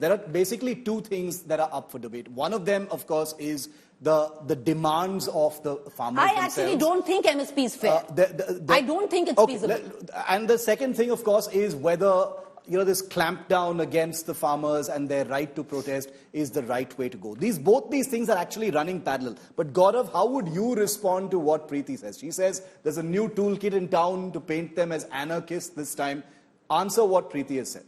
There are basically two things that are up for debate. One of them, of course, is the demands of the farmers themselves. Actually don't think MSP is fair. I don't think it's feasible. And the second thing, of course, is whether this clampdown against the farmers and their right to protest is the right way to go. Both these things are actually running parallel. But Gaurav, how would you respond to what Preeti says? She says there's a new toolkit in town to paint them as anarchists this time. Answer what Preeti has said.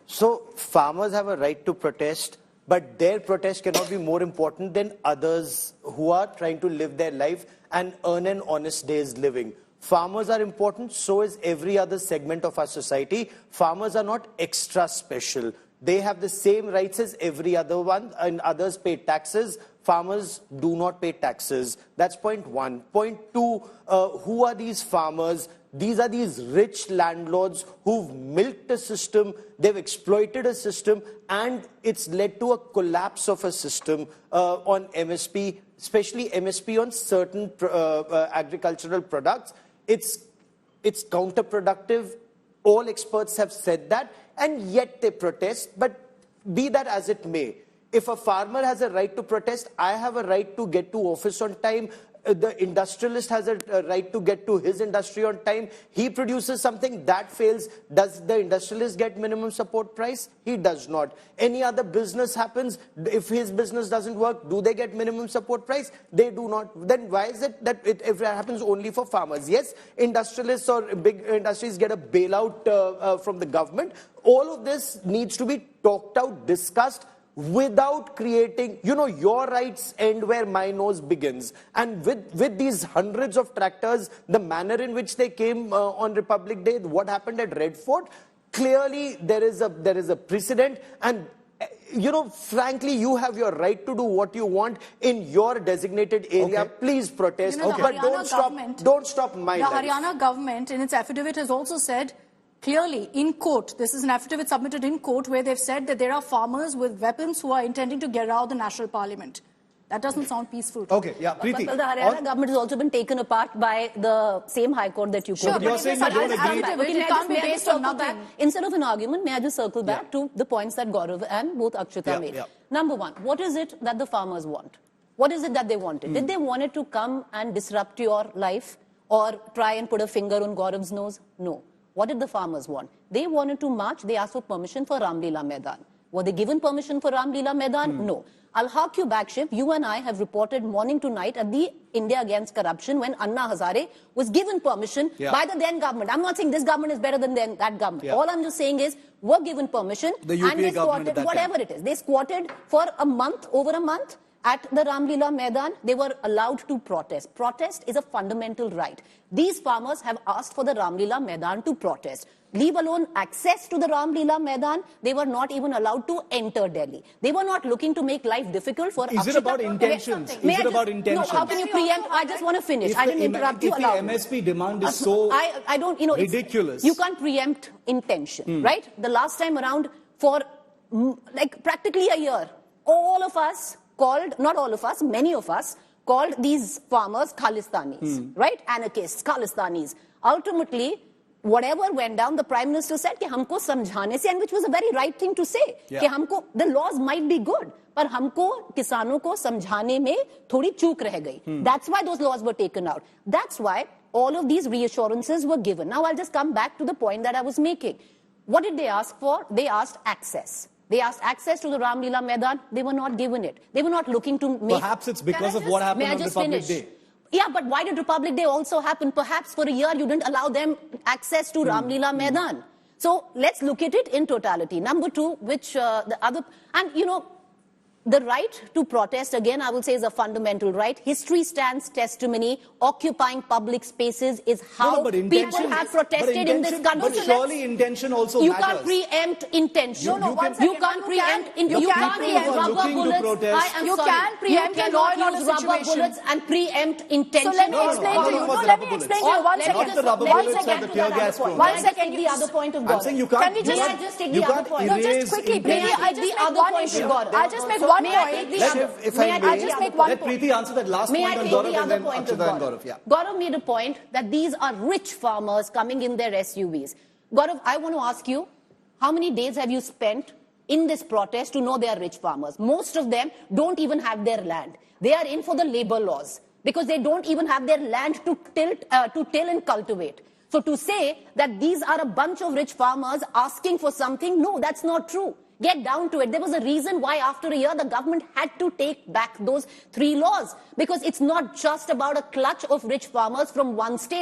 So farmers have a right to protest, but their protest cannot be more important than others who are trying to live their life and earn an honest day's living. Farmers are important, so is every other segment of our society. Farmers are not extra special. They have the same rights as every other one, and others pay taxes. Farmers do not pay taxes. That's point one. Point two, who are these farmers? These are these rich landlords who've milked a system, they've exploited a system, and it's led to a collapse of a system on MSP, especially MSP on certain agricultural products. It's counterproductive. All experts have said that, and yet they protest. But be that as it may, if a farmer has a right to protest, I have a right to get to office on time. The industrialist has a right to get to his industry on time. He produces something that fails. Does the industrialist get minimum support price? He does not. Any other business happens, if his business doesn't work, do they get minimum support price? They do not. Then why is it that it happens only for farmers? Yes, industrialists or big industries get a bailout from the government. All of this needs to be talked out, discussed, without creating, your rights end where my nose begins. And with these hundreds of tractors, the manner in which they came on Republic Day, what happened at Red Fort, clearly there is a precedent. And frankly, you have your right to do what you want in your designated area. Okay. Please protest, but don't stop my life. The Haryana government, in its affidavit, has also said clearly, in court, this is an affidavit submitted in court where they've said that there are farmers with weapons who are intending to get out of the national parliament. That doesn't sound peaceful. Okay, yeah, Preeti. Well, the Haryana government has also been taken apart by the same High Court that you quoted. Sure, but you're saying you don't agree. It can't be based on nothing. Instead of an argument, may I just circle back to the points that Gaurav and both Akshita made. Yeah. Number one, what is it that the farmers want? What is it that they wanted? Did they want it to come and disrupt your life or try and put a finger on Gaurav's nose? No. What did the farmers want? They wanted to march. They asked for permission for Ramlila Maidan. Were they given permission for Ramlila Maidan? No. I'll hark you back, Shiv. You and I have reported morning to night at the India Against Corruption when Anna Hazare was given permission by the then government. I'm not saying this government is better than that government. All I'm just saying is, were given permission and they squatted, whatever it is. They squatted for a month, over a month. At the Ramlila Maidan, they were allowed to protest. Protest is a fundamental right. These farmers have asked for the Ramlila Maidan to protest. Leave alone access to the Ramlila Maidan, they were not even allowed to enter Delhi. They were not looking to make life difficult for Is it about intentions? Is it about intentions? No, how can you preempt? I just want to finish. I didn't interrupt you. If the MSP demand is so ridiculous. You can't preempt intention, right? The last time around, for practically a year, all of us called, not all of us, many of us, called these farmers Khalistanis, right? Anarchists, Khalistanis. Ultimately, whatever went down, the Prime Minister said कि हमको समझाने से, and which was a very right thing to say, कि हमको, the laws might be good, पर हमको किसानों को समझाने में थोड़ी चूक रह गई. That's why those laws were taken out. That's why all of these reassurances were given. Now I'll just come back to the point that I was making. What did they ask for? They asked access. They asked access to the Ramlila Maidan. They were not given it. They were not looking to make... Perhaps it's because of what happened on Republic Day. Yeah, but why did Republic Day also happen? Perhaps for a year you didn't allow them access to Ramlila Maidan. So let's look at it in totality. Number two, which the other... And, the right to protest, again, I will say, is a fundamental right. History stands testimony. Occupying public spaces is how people have protested in this country. But surely intention also matters. You can't preempt intention. You can't preempt. You can't use rubber bullets. You can't preempt a law and order use rubber bullets and preempt intention. So let me explain to you. Let me explain to you. One second. Not the rubber bullets or the tear gas. One second. The other point of Gaurav. I'm saying you can't. May I just take the other point? No, just quickly. May I take the other point of Gaurav? I'll just make one point. I'll just make one point. Let Preeti answer that last point on Gaurav and then Akshita and Gaurav. Gaurav made a point that these are rich farmers coming in their SUVs. Gaurav, I want to ask you, how many days have you spent in this protest to know they are rich farmers. Most of them don't even have their land. They are in for the labor laws because they don't even have their land to till and cultivate. So to say that these are a bunch of rich farmers asking for something, no, that's not true. Get down to it. There was a reason why after a year the government had to take back those 3 laws, because it's not just about a clutch of rich farmers from one state.